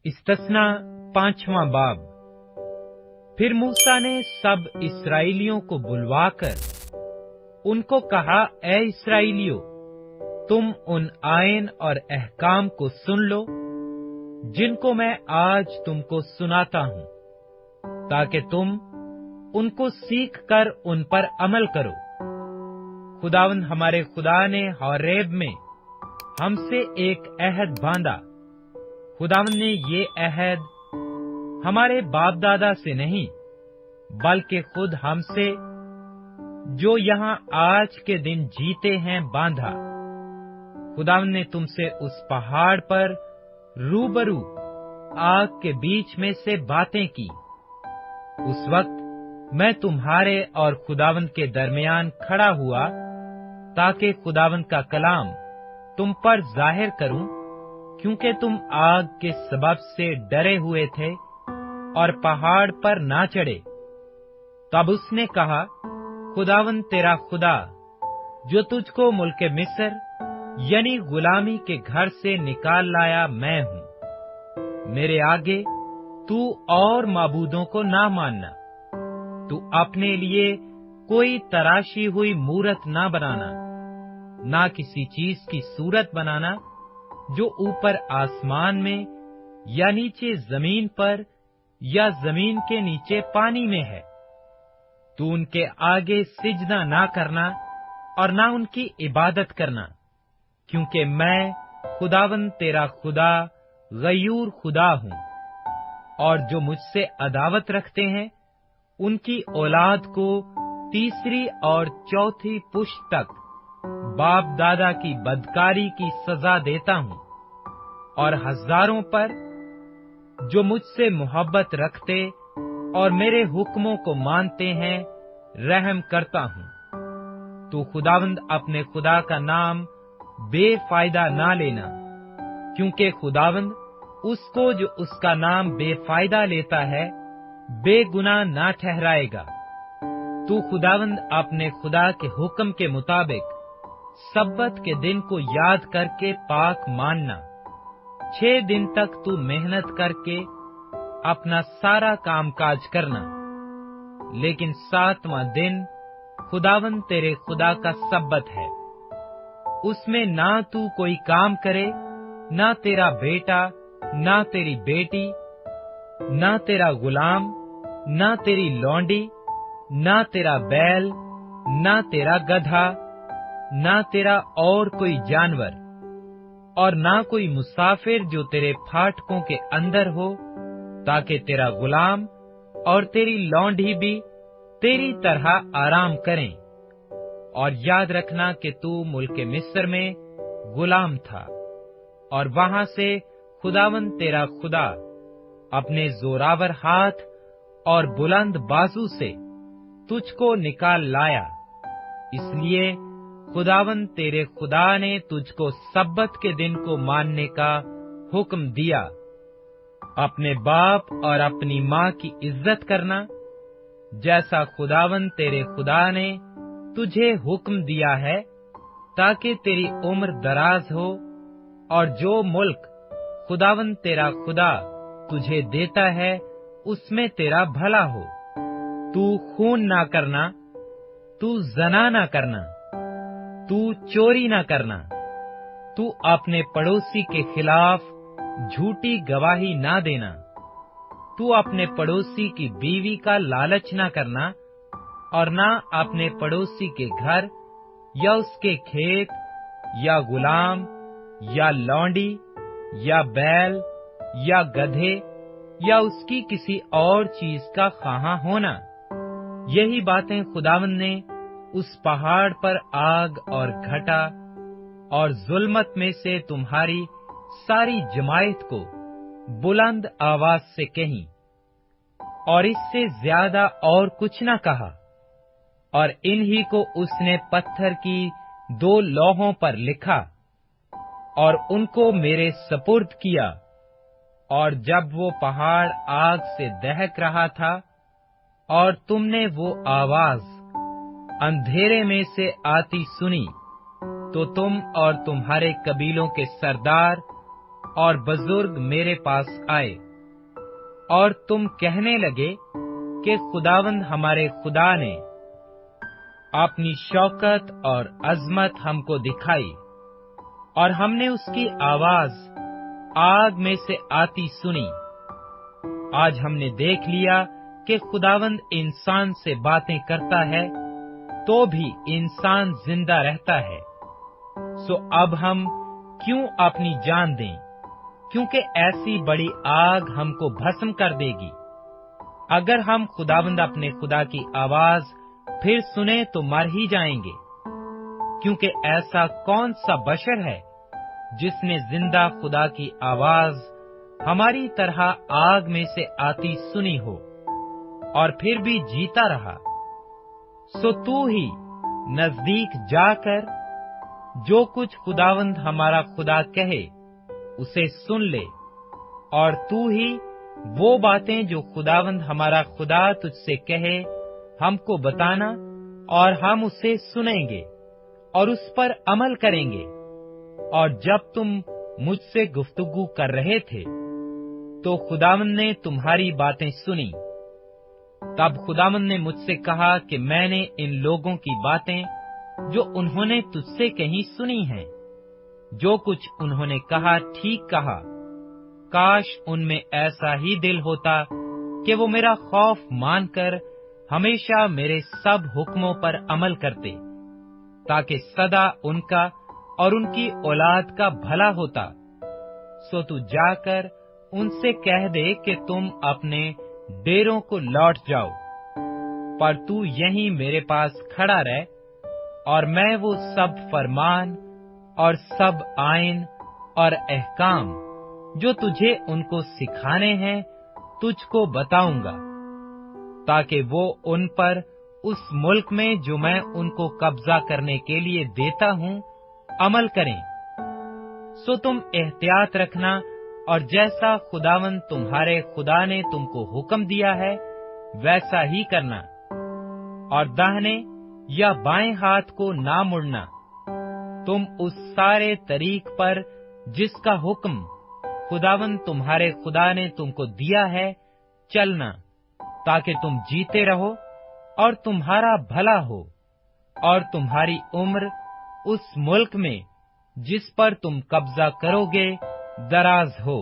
इस्तस्ना 5वां बाब। फिर मूसा ने सब इस्राएलियों को बुलवाकर उनको कहा, ए इस्राएलियों, तुम उन आयन और अहकाम को सुन लो जिनको मैं आज तुमको सुनाता हूँ, ताकि तुम उनको सीख कर उन पर अमल करो। खुदावंद हमारे खुदा ने होरेब में हमसे एक अहद बांधा। खुदावंद ने ये अहद हमारे बाप दादा से नहीं, बल्कि खुद हमसे जो यहाँ आज के दिन जीते हैं बांधा। खुदावंद ने तुमसे उस पहाड़ पर रूबरू आग के बीच में से बातें की। उस वक्त मैं तुम्हारे और खुदावंद के दरमियान खड़ा हुआ, ताकि खुदावंद का कलाम तुम पर जाहिर करूं, क्योंकि तुम आग के सबब से डरे हुए थे और पहाड़ पर ना चढ़े। तब उसने कहा, खुदावंद तेरा खुदा जो तुझको मुल्क मिस्र यानी गुलामी के घर से निकाल लाया मैं हूँ। मेरे आगे तू और माबूदों को ना मानना। तू अपने लिए कोई तराशी हुई मूरत ना बनाना, ना किसी चीज की सूरत बनाना जो ऊपर आसमान में या नीचे जमीन पर या जमीन के नीचे पानी में है। तू उनके आगे सिजदा ना करना और ना उनकी इबादत करना, क्योंकि मैं खुदावंद तेरा खुदा गयूर खुदा हूँ। और जो मुझसे अदावत रखते हैं उनकी औलाद को तीसरी और चौथी पुश्त तक बाप दादा की बदकारी की सजा देता हूँ, और हजारों पर जो मुझसे मोहब्बत रखते और मेरे हुक्मों को मानते हैं रहम करता हूँ। तो खुदावंद अपने खुदा का नाम बेफायदा ना लेना, क्योंकि खुदावंद उसको जो उसका नाम बेफायदा लेता है बेगुनाह ना ठहराएगा। तू खुदावंद अपने खुदा के हुक्म के मुताबिक सब्बत के दिन को याद करके पाक मानना। 6 दिन तक तू मेहनत करके अपना सारा कामकाज करना, लेकिन 7वां दिन खुदावंद तेरे खुदा का सब्बत है। उसमें ना तू कोई काम करे, ना तेरा बेटा, ना तेरी बेटी, ना तेरा गुलाम, ना तेरी लौंडी, ना तेरा बैल, ना तेरा गधा, ना तेरा और कोई जानवर, और ना कोई मुसाफिर जो तेरे फाटकों के अंदर हो, ताकि तेरा गुलाम और तेरी लौंडी भी तेरी तरह आराम करें। और याद रखना कि तू मुल्क मिस्र में गुलाम था, और वहां से खुदावंद तेरा खुदा अपने जोरावर हाथ और बुलंद बाजू से तुझको निकाल लाया। इसलिए खुदावंद तेरे खुदा ने तुझको सब्बत के दिन को मानने का हुक्म दिया। अपने बाप और अपनी माँ की इज्जत करना, जैसा खुदावंद तेरे खुदा ने तुझे हुक्म दिया है, ताकि तेरी उम्र दराज हो और जो मुल्क खुदावंद तेरा खुदा तुझे देता है उसमें तेरा भला हो। तू खून ना करना, तू जना ना करना, तू चोरी ना करना, तू अपने पड़ोसी के खिलाफ झूठी गवाही ना देना, तू अपने पड़ोसी की बीवी का लालच ना करना, और ना अपने पड़ोसी के घर या उसके खेत या गुलाम या लौंडी या बैल या गधे या उसकी किसी और चीज का ख़ाहा होना। यही बातें खुदावंद ने उस पहाड़ पर आग और घटा और जुल्मत में से तुम्हारी सारी जमायत को बुलंद आवाज से कहीं, और इससे ज्यादा और कुछ न कहा। और इन्हीं को उसने पत्थर की 2 लौहों पर लिखा और उनको मेरे सपुर्द किया। और जब वो पहाड़ आग से दहक रहा था और तुमने वो आवाज अंधेरे में से आती सुनी, तो तुम और तुम्हारे कबीलों के सरदार اور بزرگ میرے پاس آئے، اور تم کہنے لگے کہ خداوند ہمارے خدا نے اپنی شوکت اور عظمت ہم کو دکھائی، اور ہم نے اس کی آواز آگ میں سے آتی سنی۔ آج ہم نے دیکھ لیا کہ خداوند انسان سے باتیں کرتا ہے تو بھی انسان زندہ رہتا ہے، سو اب ہم کیوں اپنی جان دیں، کیونکہ ایسی بڑی آگ ہم کو بھسم کر دے گی۔ اگر ہم خداوند اپنے خدا کی آواز پھر سنیں تو مر ہی جائیں گے، کیونکہ ایسا کون سا بشر ہے جس نے زندہ خدا کی آواز ہماری طرح آگ میں سے آتی سنی ہو اور پھر بھی جیتا رہا؟ سو تو ہی نزدیک جا کر جو کچھ خداوند ہمارا خدا کہے اسے سن لے، اور تو ہی وہ باتیں جو خداوند ہمارا خدا تجھ سے کہے ہم کو بتانا، اور ہم اسے سنیں گے اور اس پر عمل کریں گے۔ اور جب تم مجھ سے گفتگو کر رہے تھے تو خداوند نے تمہاری باتیں سنی۔ تب خداوند نے مجھ سے کہا کہ میں نے ان لوگوں کی باتیں جو انہوں نے تجھ سے کہیں سنی ہیں، جو کچھ انہوں نے کہا ٹھیک کہا۔ کاش ان میں ایسا ہی دل ہوتا کہ وہ میرا خوف مان کر ہمیشہ میرے سب حکموں پر عمل کرتے، تاکہ سدا ان کا اور ان کی اولاد کا بھلا ہوتا۔ سو تو جا کر ان سے کہہ دے کہ تم اپنے ڈیروں کو لوٹ جاؤ، پر تو یہیں میرے پاس کھڑا رہ، اور میں وہ سب فرمان اور سب آئین اور احکام جو تجھے ان کو سکھانے ہیں تجھ کو بتاؤں گا، تاکہ وہ ان پر اس ملک میں جو میں ان کو قبضہ کرنے کے لیے دیتا ہوں عمل کریں۔ سو تم احتیاط رکھنا، اور جیسا خداوند تمہارے خدا نے تم کو حکم دیا ہے ویسا ہی کرنا، اور داہنے یا بائیں ہاتھ کو نہ مڑنا۔ تم اس سارے طریق پر جس کا حکم خداوند تمہارے خدا نے تم کو دیا ہے چلنا، تاکہ تم جیتے رہو اور تمہارا بھلا ہو، اور تمہاری عمر اس ملک میں جس پر تم قبضہ کرو گے دراز ہو۔